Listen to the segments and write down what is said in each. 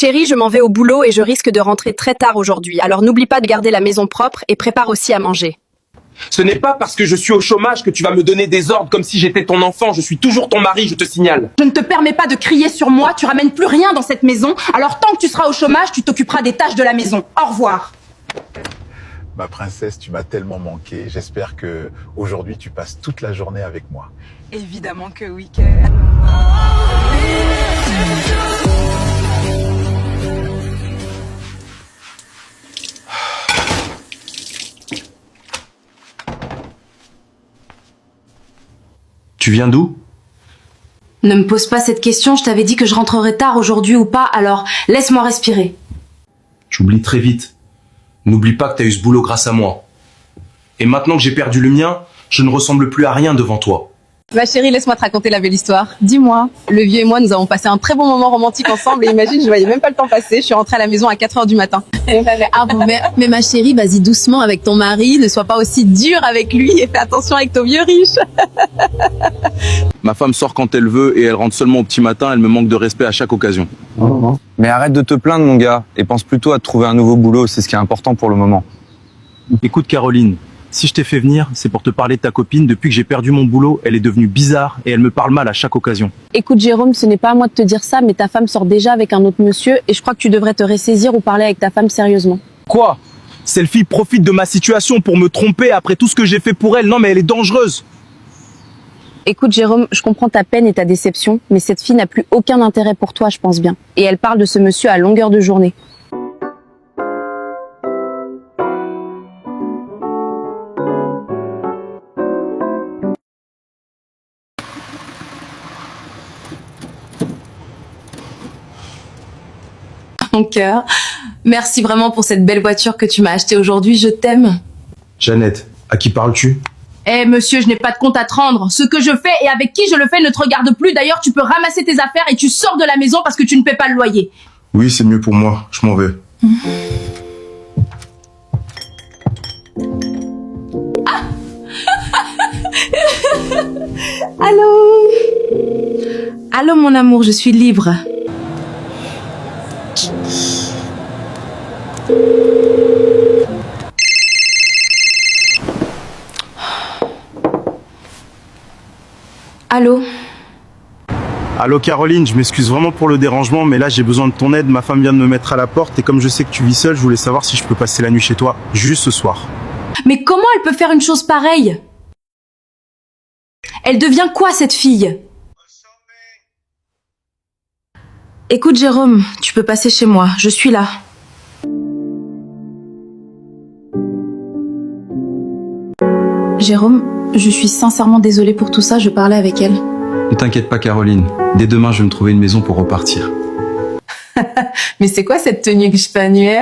Chérie, je m'en vais au boulot et je risque de rentrer très tard aujourd'hui. Alors n'oublie pas de garder la maison propre et prépare aussi à manger. Ce n'est pas parce que je suis au chômage que tu vas me donner des ordres comme si j'étais ton enfant. Je suis toujours ton mari, je te signale. Je ne te permets pas de crier sur moi, tu ramènes plus rien dans cette maison. Alors tant que tu seras au chômage, tu t'occuperas des tâches de la maison. Au revoir. Ma princesse, tu m'as tellement manqué. J'espère que aujourd'hui tu passes toute la journée avec moi. Évidemment que oui, Tu viens d'où? Ne me pose pas cette question, je t'avais dit que je rentrerais tard aujourd'hui ou pas, alors laisse-moi respirer. J'oublie très vite. N'oublie pas que t'as eu ce boulot grâce à moi. Et maintenant que j'ai perdu le mien, je ne ressemble plus à rien devant toi. Ma chérie, laisse-moi te raconter la belle histoire. Dis-moi, le vieux et moi, nous avons passé un très bon moment romantique ensemble et imagine, je voyais même pas le temps passer. Je suis rentrée à la maison à 4h du matin. Ah bon, mais ma chérie, vas-y doucement avec ton mari, ne sois pas aussi dure avec lui et fais attention avec ton vieux riche. Ma femme sort quand elle veut et elle rentre seulement au petit matin, elle me manque de respect à chaque occasion. Mais arrête de te plaindre, mon gars, et pense plutôt à te trouver un nouveau boulot, c'est ce qui est important pour le moment. Écoute Caroline, si je t'ai fait venir, c'est pour te parler de ta copine. Depuis que j'ai perdu mon boulot, elle est devenue bizarre et elle me parle mal à chaque occasion. Écoute Jérôme, ce n'est pas à moi de te dire ça, mais ta femme sort déjà avec un autre monsieur et je crois que tu devrais te ressaisir ou parler avec ta femme sérieusement. Quoi? Cette fille profite de ma situation pour me tromper après tout ce que j'ai fait pour elle. Non mais elle est dangereuse. Écoute Jérôme, je comprends ta peine et ta déception, mais cette fille n'a plus aucun intérêt pour toi, je pense bien. Et elle parle de ce monsieur à longueur de journée. Mon cœur, merci vraiment pour cette belle voiture que tu m'as achetée aujourd'hui, je t'aime. Jeannette, à qui parles-tu? Eh monsieur, je n'ai pas de compte à te rendre. Ce que je fais et avec qui je le fais ne te regarde plus. D'ailleurs, tu peux ramasser tes affaires et tu sors de la maison parce que tu ne paies pas le loyer. Oui, c'est mieux pour moi. Je m'en vais. Ah Allô? Allô mon amour, je suis libre. Allô? Allô Caroline, je m'excuse vraiment pour le dérangement, mais là j'ai besoin de ton aide. Ma femme vient de me mettre à la porte et comme je sais que tu vis seule, je voulais savoir si je peux passer la nuit chez toi, juste ce soir. Mais comment elle peut faire une chose pareille? Elle devient quoi cette fille? Écoute Jérôme, tu peux passer chez moi, je suis là. Jérôme, je suis sincèrement désolée pour tout ça, je parlais avec elle. Ne t'inquiète pas Caroline, dès demain je vais me trouver une maison pour repartir. Mais c'est quoi cette tenue que je peux annuer?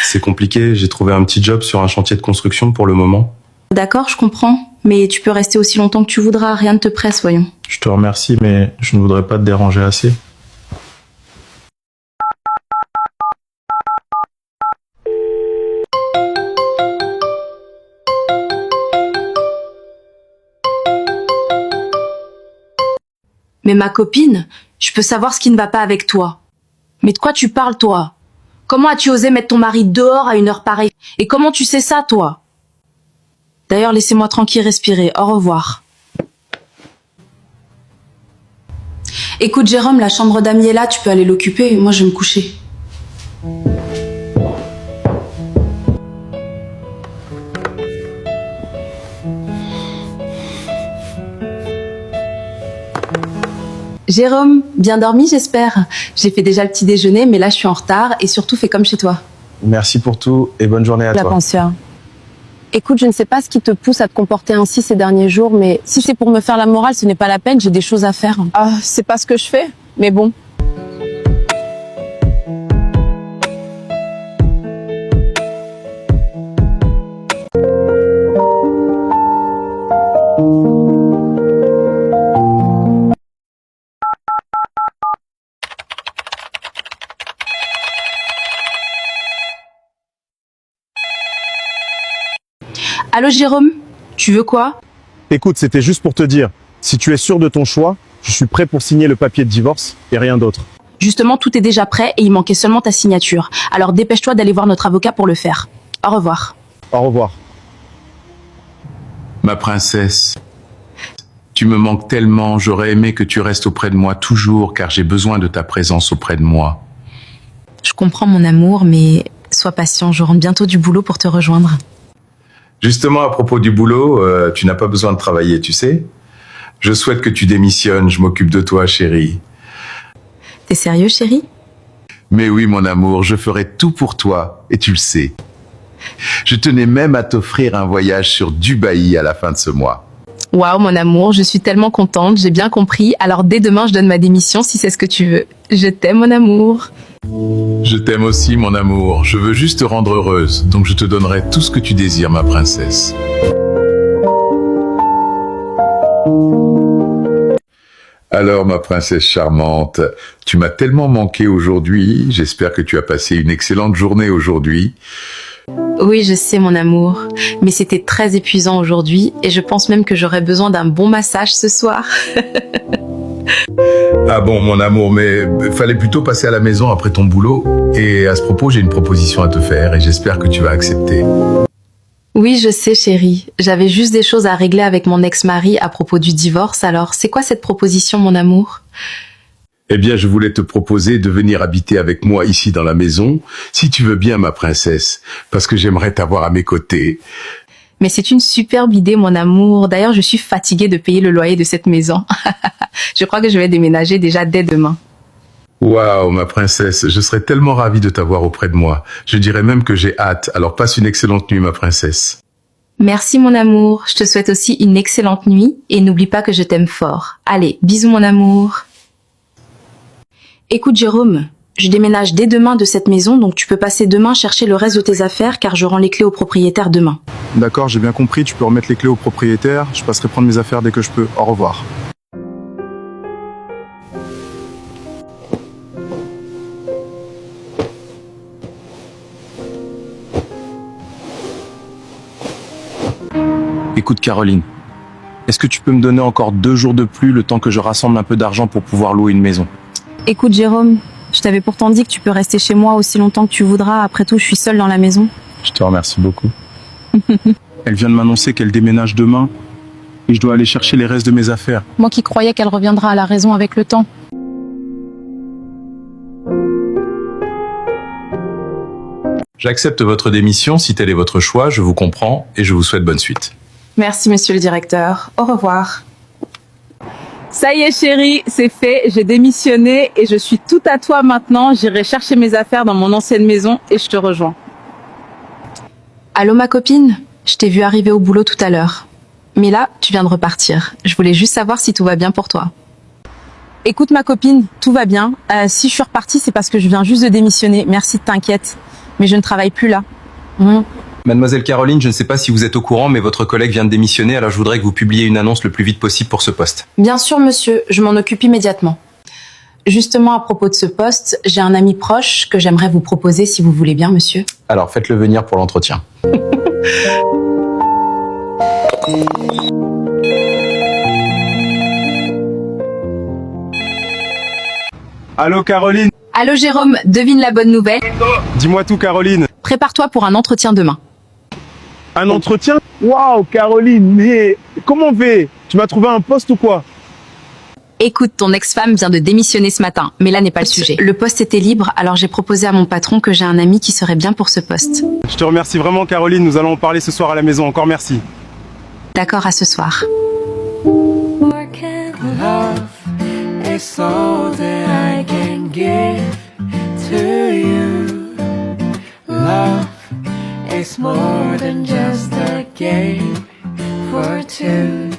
C'est compliqué, j'ai trouvé un petit job sur un chantier de construction pour le moment. D'accord, je comprends, mais tu peux rester aussi longtemps que tu voudras, rien ne te presse, voyons. Je te remercie, mais je ne voudrais pas te déranger assez. Mais ma copine, je peux savoir ce qui ne va pas avec toi. Mais de quoi tu parles, toi? Comment as-tu osé mettre ton mari dehors à une heure pareille? Et comment tu sais ça, toi? D'ailleurs, laissez-moi tranquille respirer. Au revoir. Écoute, Jérôme, la chambre d'amis est là, tu peux aller l'occuper. Moi, je vais me coucher. Jérôme, bien dormi j'espère. J'ai fait déjà le petit déjeuner, mais là je suis en retard et surtout fais comme chez toi. Merci pour tout et bonne journée à La toi. pension. Écoute, je ne sais pas ce qui te pousse à te comporter ainsi ces derniers jours, mais si c'est pour me faire la morale, ce n'est pas la peine, j'ai des choses à faire. Ah, c'est pas ce que je fais, mais bon. Allô Jérôme, tu veux quoi? Écoute, c'était juste pour te dire, si tu es sûr de ton choix, je suis prêt pour signer le papier de divorce et rien d'autre. Justement, tout est déjà prêt et il manquait seulement ta signature. Alors dépêche-toi d'aller voir notre avocat pour le faire. Au revoir. Au revoir. Ma princesse, tu me manques tellement, j'aurais aimé que tu restes auprès de moi toujours, car j'ai besoin de ta présence auprès de moi. Je comprends mon amour, mais sois patient, je rentre bientôt du boulot pour te rejoindre. Justement, à propos du boulot, tu n'as pas besoin de travailler, tu sais. Je souhaite que tu démissionnes, je m'occupe de toi, chérie. T'es sérieux, chérie? Mais oui, mon amour, je ferai tout pour toi, et tu le sais. Je tenais même à t'offrir un voyage sur Dubaï à la fin de ce mois. Waouh, mon amour, je suis tellement contente, j'ai bien compris. Alors dès demain, je donne ma démission si c'est ce que tu veux. Je t'aime, mon amour. Je t'aime aussi, mon amour. Je veux juste te rendre heureuse, donc je te donnerai tout ce que tu désires, ma princesse. Alors, ma princesse charmante, tu m'as tellement manqué aujourd'hui. J'espère que tu as passé une excellente journée aujourd'hui. Oui, je sais, mon amour. Mais c'était très épuisant aujourd'hui et je pense même que j'aurais besoin d'un bon massage ce soir. Ah bon, mon amour, mais fallait plutôt passer à la maison après ton boulot. Et à ce propos, j'ai une proposition à te faire et j'espère que tu vas accepter. Oui, je sais, chérie. J'avais juste des choses à régler avec mon ex-mari à propos du divorce. Alors, c'est quoi cette proposition, mon amour? Eh bien, je voulais te proposer de venir habiter avec moi ici dans la maison, si tu veux bien, ma princesse, parce que j'aimerais t'avoir à mes côtés. Mais c'est une superbe idée, mon amour. D'ailleurs, je suis fatiguée de payer le loyer de cette maison. Je crois que je vais déménager déjà dès demain. Waouh, ma princesse, je serais tellement ravi de t'avoir auprès de moi. Je dirais même que j'ai hâte, alors passe une excellente nuit, ma princesse. Merci, mon amour. Je te souhaite aussi une excellente nuit et n'oublie pas que je t'aime fort. Allez, bisous, mon amour. Écoute, Jérôme, je déménage dès demain de cette maison, donc tu peux passer demain chercher le reste de tes affaires car je rends les clés au propriétaire demain. D'accord, j'ai bien compris, tu peux remettre les clés au propriétaire. Je passerai prendre mes affaires dès que je peux. Au revoir. Écoute Caroline, est-ce que tu peux me donner encore 2 jours de plus le temps que je rassemble un peu d'argent pour pouvoir louer une maison? Écoute, Jérôme, je t'avais pourtant dit que tu peux rester chez moi aussi longtemps que tu voudras. Après tout, je suis seule dans la maison. Je te remercie beaucoup. Elle vient de m'annoncer qu'elle déménage demain et je dois aller chercher les restes de mes affaires. Moi qui croyais qu'elle reviendra à la raison avec le temps. J'accepte votre démission si tel est votre choix, je vous comprends et je vous souhaite bonne suite. Merci, monsieur le directeur. Au revoir. Ça y est, chérie, c'est fait. J'ai démissionné et je suis tout à toi maintenant. J'irai chercher mes affaires dans mon ancienne maison et je te rejoins. Allô, ma copine? Je t'ai vu arriver au boulot tout à l'heure. Mais là, tu viens de repartir. Je voulais juste savoir si tout va bien pour toi. Écoute, ma copine, tout va bien. Si je suis repartie, c'est parce que je viens juste de démissionner. Merci de t'inquiète. Mais je ne travaille plus là. Mademoiselle Caroline, je ne sais pas si vous êtes au courant, mais votre collègue vient de démissionner, alors je voudrais que vous publiez une annonce le plus vite possible pour ce poste. Bien sûr, monsieur, je m'en occupe immédiatement. Justement, à propos de ce poste, j'ai un ami proche que j'aimerais vous proposer si vous voulez bien, monsieur. Alors faites-le venir pour l'entretien. Allô Caroline? Allô, Jérôme, devine la bonne nouvelle. Dis-moi tout Caroline. Prépare-toi pour un entretien demain. Un entretien? Waouh Caroline, mais comment on fait? Tu m'as trouvé un poste ou quoi? Écoute, ton ex-femme vient de démissionner ce matin, mais là n'est pas le sujet. Le poste était libre, alors j'ai proposé à mon patron que j'ai un ami qui serait bien pour ce poste. Je te remercie vraiment Caroline, nous allons en parler ce soir à la maison, encore merci. D'accord, à ce soir. It's all that I can give to you. Love is more than just a game for two.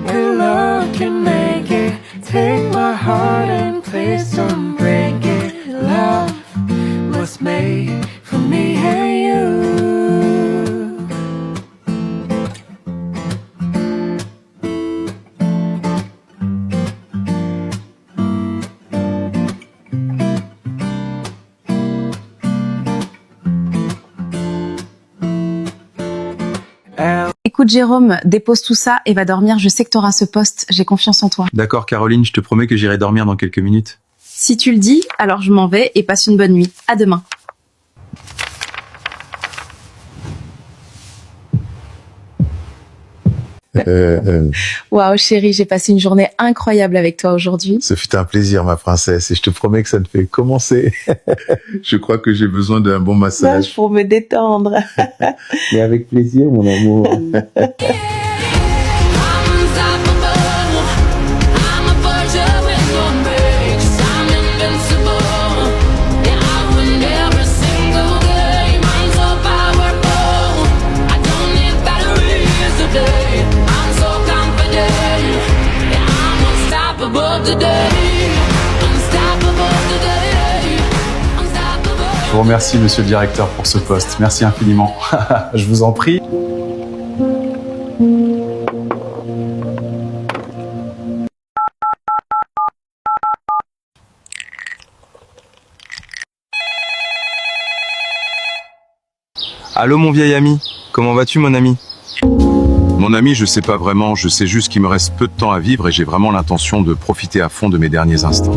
And love can make it. Take my heart and please don't break it. Love was made for me and you. Écoute, Jérôme, dépose tout ça et va dormir. Je sais que t'auras ce poste. J'ai confiance en toi. D'accord, Caroline, je te promets que j'irai dormir dans quelques minutes. Si tu le dis, alors je m'en vais et passe une bonne nuit. À demain. Waouh, chérie, j'ai passé une journée incroyable avec toi aujourd'hui. Ce fut un plaisir, ma princesse, et je te promets que ça ne fait que commencer. Je crois que j'ai besoin d'un bon massage. Pour me détendre. Mais avec plaisir, mon amour. Je vous remercie, monsieur le directeur, pour ce poste. Merci infiniment. Je vous en prie. Allô, mon vieil ami. Comment vas-tu, mon ami? Mon ami, je sais pas vraiment, je sais juste qu'il me reste peu de temps à vivre et j'ai vraiment l'intention de profiter à fond de mes derniers instants.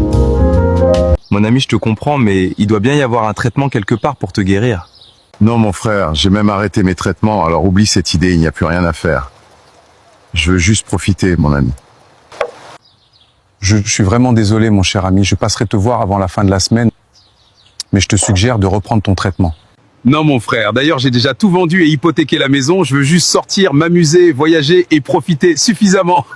Mon ami, je te comprends, mais il doit bien y avoir un traitement quelque part pour te guérir. Non, mon frère, j'ai même arrêté mes traitements, alors oublie cette idée, il n'y a plus rien à faire. Je veux juste profiter, mon ami. Je suis vraiment désolé, mon cher ami. Je passerai te voir avant la fin de la semaine, mais je te suggère de reprendre ton traitement. Non, mon frère, d'ailleurs, j'ai déjà tout vendu et hypothéqué la maison, je veux juste sortir, m'amuser, voyager et profiter suffisamment.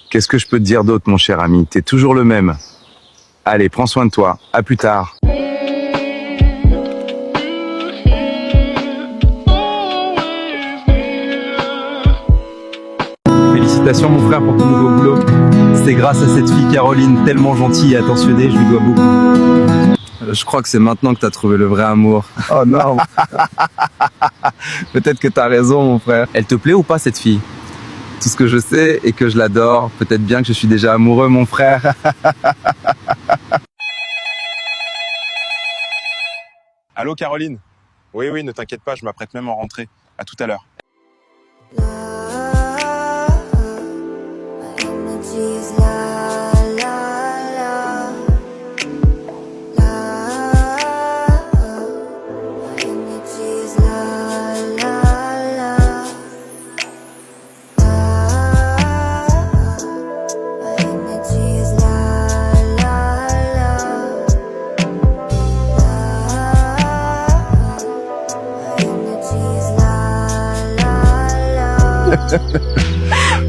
Qu'est-ce que je peux te dire d'autre, mon cher ami? T'es toujours le même. Allez, prends soin de toi. À plus tard. Félicitations, mon frère, pour ton nouveau boulot. C'est grâce à cette fille Caroline, tellement gentille et attentionnée, je lui dois beaucoup. Je crois que c'est maintenant que t'as trouvé le vrai amour. Oh non. Peut-être que t'as raison, mon frère. Elle te plaît ou pas, cette fille? Tout ce que je sais est que je l'adore. Peut-être bien que je suis déjà amoureux, mon frère. Allô, Caroline? Oui, ne t'inquiète pas, je m'apprête même à rentrer. À tout à l'heure.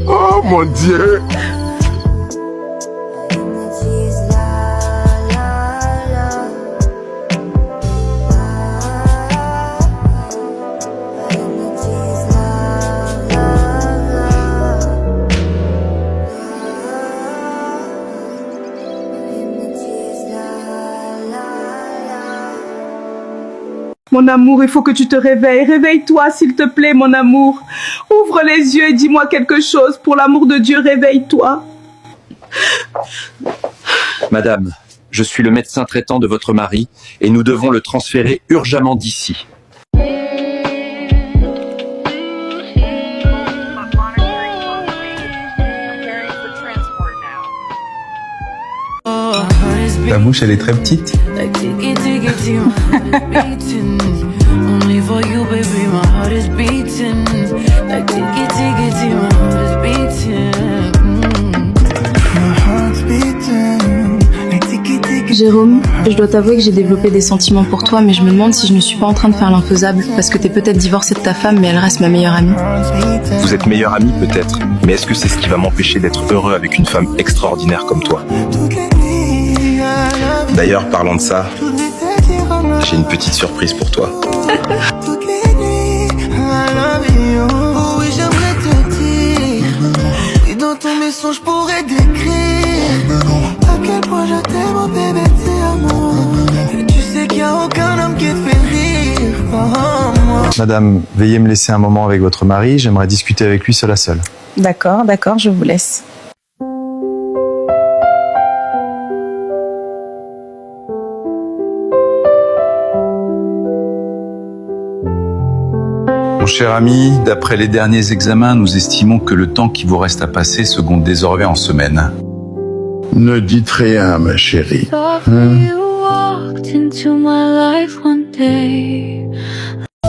Oh mon Dieu! Mon amour, il faut que tu te réveilles. Réveille-toi, s'il te plaît, mon amour. Ouvre les yeux et dis-moi quelque chose. Pour l'amour de Dieu, réveille-toi. Madame, je suis le médecin traitant de votre mari et nous devons le transférer urgemment d'ici. Ta bouche, elle est très petite. Jérôme, je dois t'avouer que j'ai développé des sentiments pour toi, mais je me demande si je ne suis pas en train de faire l'infaisable, parce que t'es peut-être divorcé de ta femme, mais elle reste ma meilleure amie. Vous êtes meilleur ami peut-être, mais est-ce que c'est ce qui va m'empêcher d'être heureux avec une femme extraordinaire comme toi? D'ailleurs, parlant de ça, j'ai une petite surprise pour toi. Dans ton message, je pourrais décrire à quel point je t'aime, oh bébé, t'es amour. Et tu sais qu'il n'y a aucun homme qui te fait rire comme moi. Madame, veuillez me laisser un moment avec votre mari. J'aimerais discuter avec lui seul à seul. D'accord, je vous laisse. Mon cher ami, d'après les derniers examens, nous estimons que le temps qui vous reste à passer se compte désormais en semaines. Ne dites rien, ma chérie.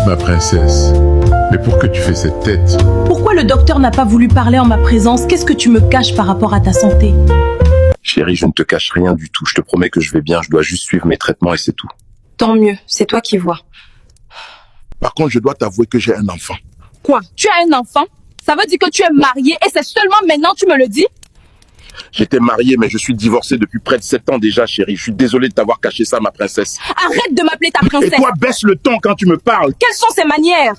Ma princesse, mais pour que tu fais cette tête? Pourquoi le docteur n'a pas voulu parler en ma présence? Qu'est-ce que tu me caches par rapport à ta santé? Chérie, je ne te cache rien du tout. Je te promets que je vais bien. Je dois juste suivre mes traitements et c'est tout. Tant mieux, c'est toi qui vois. Par contre, je dois t'avouer que j'ai un enfant. Quoi? Tu as un enfant? Ça veut dire que tu es marié et c'est seulement maintenant tu me le dis? J'étais marié, mais je suis divorcé depuis près de 7 ans déjà, chérie. Je suis désolé de t'avoir caché ça, ma princesse. Arrête de m'appeler ta princesse! Et toi, baisse le ton quand tu me parles. Quelles sont ces manières?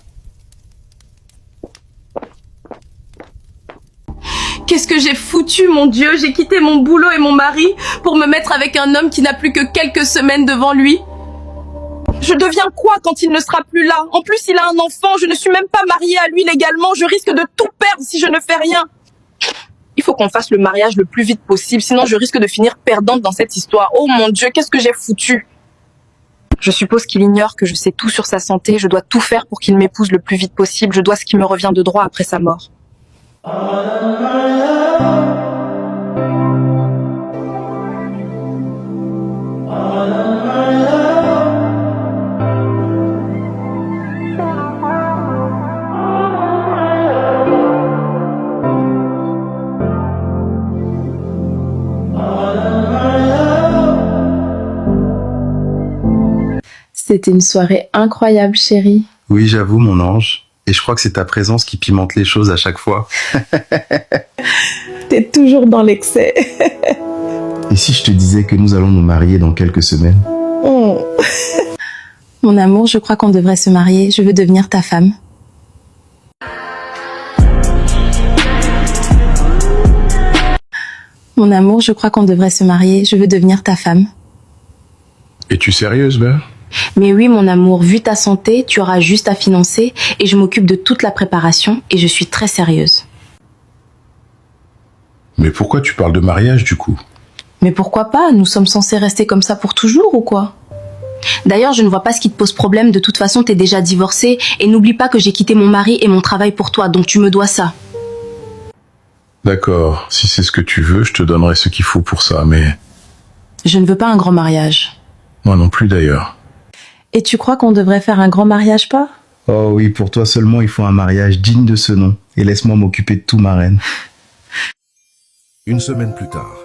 Qu'est-ce que j'ai foutu, mon Dieu? J'ai quitté mon boulot et mon mari pour me mettre avec un homme qui n'a plus que quelques semaines devant lui. Je deviens quoi quand il ne sera plus là? En plus, il a un enfant, je ne suis même pas mariée à lui légalement, je risque de tout perdre si je ne fais rien. Il faut qu'on fasse le mariage le plus vite possible, sinon je risque de finir perdante dans cette histoire. Oh mon Dieu, qu'est-ce que j'ai foutu? Je suppose qu'il ignore que je sais tout sur sa santé, je dois tout faire pour qu'il m'épouse le plus vite possible, je dois ce qui me revient de droit après sa mort. C'était une soirée incroyable, chérie. Oui, j'avoue, mon ange. Et je crois que c'est ta présence qui pimente les choses à chaque fois. T'es toujours dans l'excès. Et si je te disais que nous allons nous marier dans quelques semaines? Oh. Mon amour, je crois qu'on devrait se marier. Je veux devenir ta femme. Mon amour, je crois qu'on devrait se marier. Je veux devenir ta femme. Es-tu sérieuse, là? Mais oui, mon amour, vu ta santé, tu auras juste à financer et je m'occupe de toute la préparation et je suis très sérieuse. Mais pourquoi tu parles de mariage, du coup? Mais pourquoi pas? Nous sommes censés rester comme ça pour toujours ou quoi? D'ailleurs, je ne vois pas ce qui te pose problème. De toute façon, t'es déjà divorcée et n'oublie pas que j'ai quitté mon mari et mon travail pour toi, donc tu me dois ça. D'accord, si c'est ce que tu veux, je te donnerai ce qu'il faut pour ça, mais... Je ne veux pas un grand mariage. Moi non plus, d'ailleurs. Et tu crois qu'on devrait faire un grand mariage, pas? Oh oui, pour toi seulement, il faut un mariage digne de ce nom. Et laisse-moi m'occuper de tout, ma reine. Une semaine plus tard.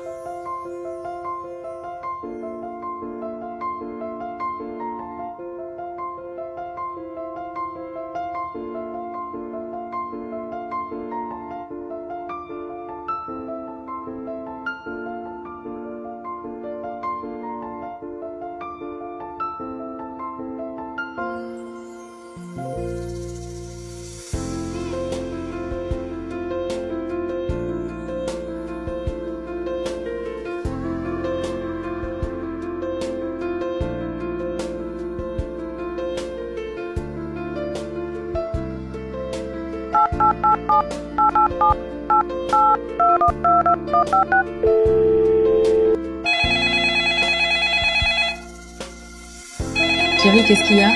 Chérie, qu'est-ce qu'il y a?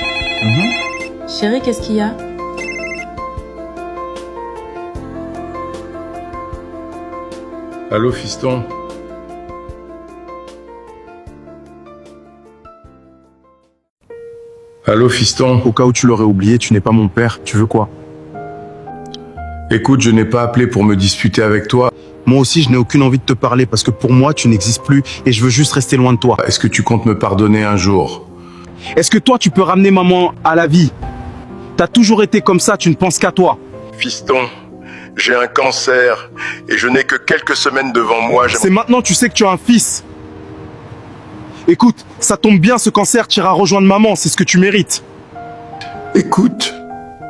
Chérie, qu'est-ce qu'il y a? Allô, fiston? Allô, fiston? Au cas où tu l'aurais oublié, tu n'es pas mon père. Tu veux quoi? Écoute, je n'ai pas appelé pour me disputer avec toi. Moi aussi, je n'ai aucune envie de te parler parce que pour moi, tu n'existes plus et je veux juste rester loin de toi. Est-ce que tu comptes me pardonner un jour? Est-ce que toi, tu peux ramener maman à la vie? T'as toujours été comme ça, tu ne penses qu'à toi. Fiston, j'ai un cancer et je n'ai que quelques semaines devant moi. C'est maintenant, tu sais que tu as un fils. Écoute, ça tombe bien, ce cancer, tu iras rejoindre maman, c'est ce que tu mérites. Écoute,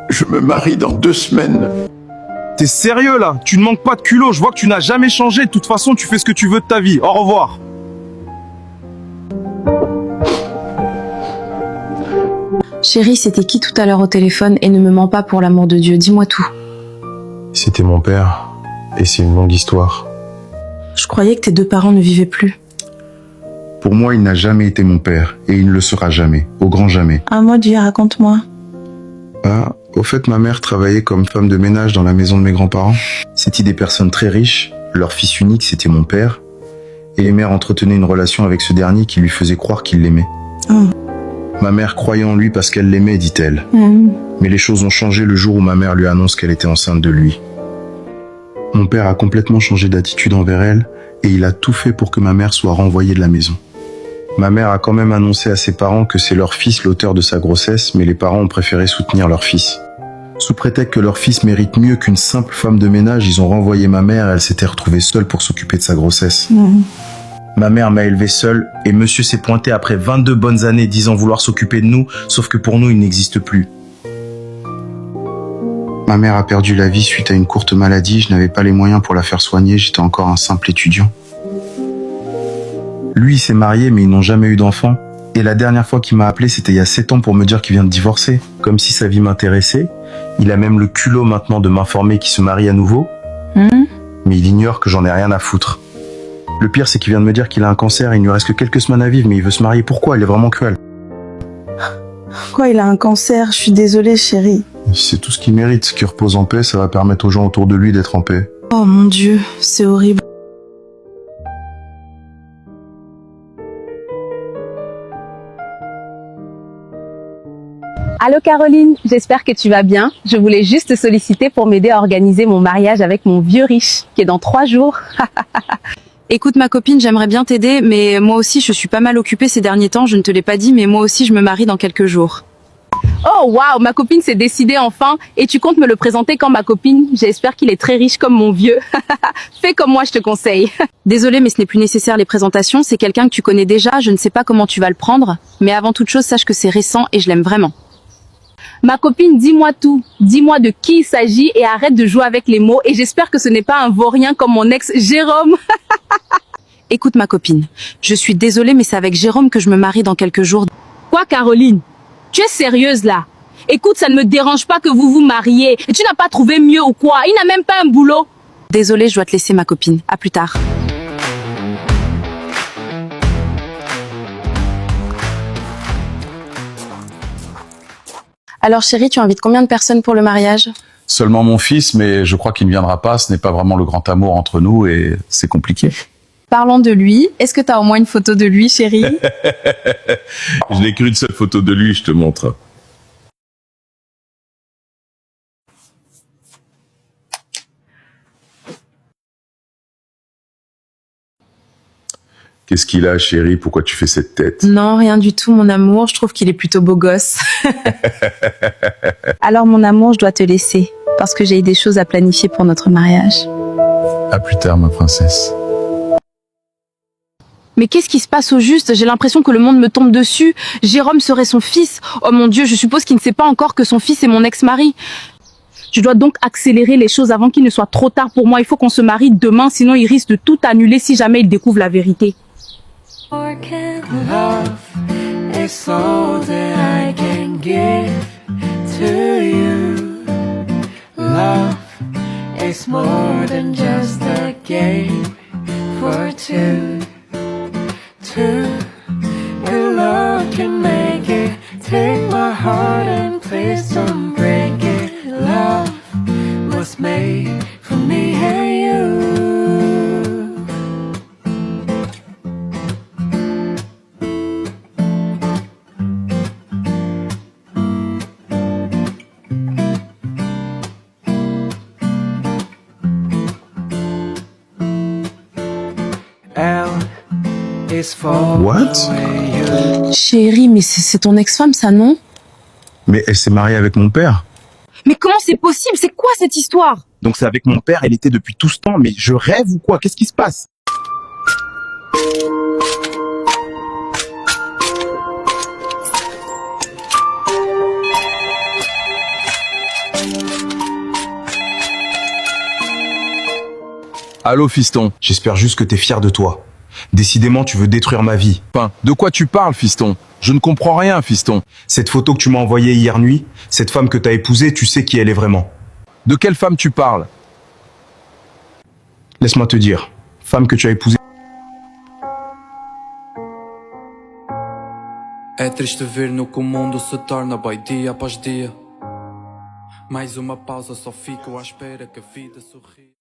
je me marie dans 2 semaines. T'es sérieux là? Tu ne manques pas de culot, je vois que tu n'as jamais changé. De toute façon, tu fais ce que tu veux de ta vie. Au revoir. Chérie, c'était qui tout à l'heure au téléphone et ne me mens pas pour l'amour de Dieu, dis-moi tout. C'était mon père, et c'est une longue histoire. Je croyais que tes 2 parents ne vivaient plus. Pour moi, il n'a jamais été mon père, et il ne le sera jamais, au grand jamais. Ah mon Dieu, raconte-moi. Ah, Au fait, ma mère travaillait comme femme de ménage dans la maison de mes grands-parents. C'était des personnes très riches. Leur fils unique, c'était mon père. Et les mères entretenaient une relation avec ce dernier qui lui faisait croire qu'il l'aimait. Ma mère croyait en lui parce qu'elle l'aimait, dit-elle. Mais les choses ont changé le jour où ma mère lui annonce qu'elle était enceinte de lui. Mon père a complètement changé d'attitude envers elle et il a tout fait pour que ma mère soit renvoyée de la maison. Ma mère a quand même annoncé à ses parents que c'est leur fils l'auteur de sa grossesse, mais les parents ont préféré soutenir leur fils. Sous prétexte que leur fils mérite mieux qu'une simple femme de ménage, ils ont renvoyé ma mère et elle s'était retrouvée seule pour s'occuper de sa grossesse. Ma mère m'a élevé seule et monsieur s'est pointé après 22 bonnes années disant vouloir s'occuper de nous, sauf que pour nous, il n'existe plus. Ma mère a perdu la vie suite à une courte maladie, je n'avais pas les moyens pour la faire soigner, j'étais encore un simple étudiant. Lui, il s'est marié, mais ils n'ont jamais eu d'enfant. Et la dernière fois qu'il m'a appelé, c'était il y a 7 ans pour me dire qu'il vient de divorcer. Comme si sa vie m'intéressait. Il a même le culot maintenant de m'informer qu'il se marie à nouveau. Mais il ignore que j'en ai rien à foutre. Le pire, c'est qu'il vient de me dire qu'il a un cancer et il lui reste que quelques semaines à vivre, mais il veut se marier. Pourquoi? Il est vraiment cruel. Quoi, il a un cancer? Je suis désolée, chérie. C'est tout ce qu'il mérite. Qu'il repose en paix, ça va permettre aux gens autour de lui d'être en paix. Oh mon Dieu, c'est horrible. Allô Caroline, j'espère que tu vas bien. Je voulais juste te solliciter pour m'aider à organiser mon mariage avec mon vieux riche, qui est dans 3 jours. Écoute ma copine, j'aimerais bien t'aider, mais moi aussi je suis pas mal occupée ces derniers temps, je ne te l'ai pas dit, mais moi aussi je me marie dans quelques jours. Oh waouh, ma copine s'est décidée enfin, et tu comptes me le présenter quand ma copine? J'espère qu'il est très riche comme mon vieux. Fais comme moi, je te conseille. Désolée, mais ce n'est plus nécessaire les présentations, c'est quelqu'un que tu connais déjà, je ne sais pas comment tu vas le prendre, mais avant toute chose, sache que c'est récent et je l'aime vraiment. Ma copine, dis-moi tout. Dis-moi de qui il s'agit et arrête de jouer avec les mots. Et j'espère que ce n'est pas un vaurien comme mon ex Jérôme. Écoute ma copine, je suis désolée mais c'est avec Jérôme que je me marie dans quelques jours. Quoi Caroline? Tu es sérieuse là? Écoute, ça ne me dérange pas que vous vous mariez. Et tu n'as pas trouvé mieux ou quoi? Il n'a même pas un boulot. Désolée, je dois te laisser ma copine. À plus tard. Alors chérie, tu invites combien de personnes pour le mariage? Seulement mon fils, mais je crois qu'il ne viendra pas. Ce n'est pas vraiment le grand amour entre nous et c'est compliqué. Parlons de lui. Est-ce que tu as au moins une photo de lui, chérie? Je n'ai qu'une seule photo de lui, je te montre. Qu'est-ce qu'il a, chérie? Pourquoi tu fais cette tête? Non, rien du tout, mon amour. Je trouve qu'il est plutôt beau gosse. Alors, mon amour, je dois te laisser parce que j'ai des choses à planifier pour notre mariage. À plus tard, ma princesse. Mais qu'est-ce qui se passe au juste? J'ai l'impression que le monde me tombe dessus. Jérôme serait son fils. Oh mon Dieu, je suppose qu'il ne sait pas encore que son fils est mon ex-mari. Je dois donc accélérer les choses avant qu'il ne soit trop tard pour moi. Il faut qu'on se marie demain, sinon il risque de tout annuler si jamais il découvre la vérité. Love is all that I can give to you. Love is more than just a game for two. Your love can make it. Take my heart and please don't break it. Love was made for me and you. What? Chérie, mais c'est ton ex-femme, ça, non? Mais elle s'est mariée avec mon père. Mais comment c'est possible? C'est quoi cette histoire? Donc c'est avec mon père, elle était depuis tout ce temps, mais je rêve ou quoi? Qu'est-ce qui se passe? Allô, fiston. J'espère juste que t'es fier de toi. Décidément, tu veux détruire ma vie. Enfin, de quoi tu parles, fiston? Je ne comprends rien, fiston. Cette photo que tu m'as envoyée hier nuit, cette femme que t'as épousée, tu sais qui elle est vraiment. De quelle femme tu parles? Laisse-moi te dire. Femme que tu as épousée. É triste ver no que o mundo se torna boy dia após dia. Mais uma pausa, só fico à espera que a vida sorria.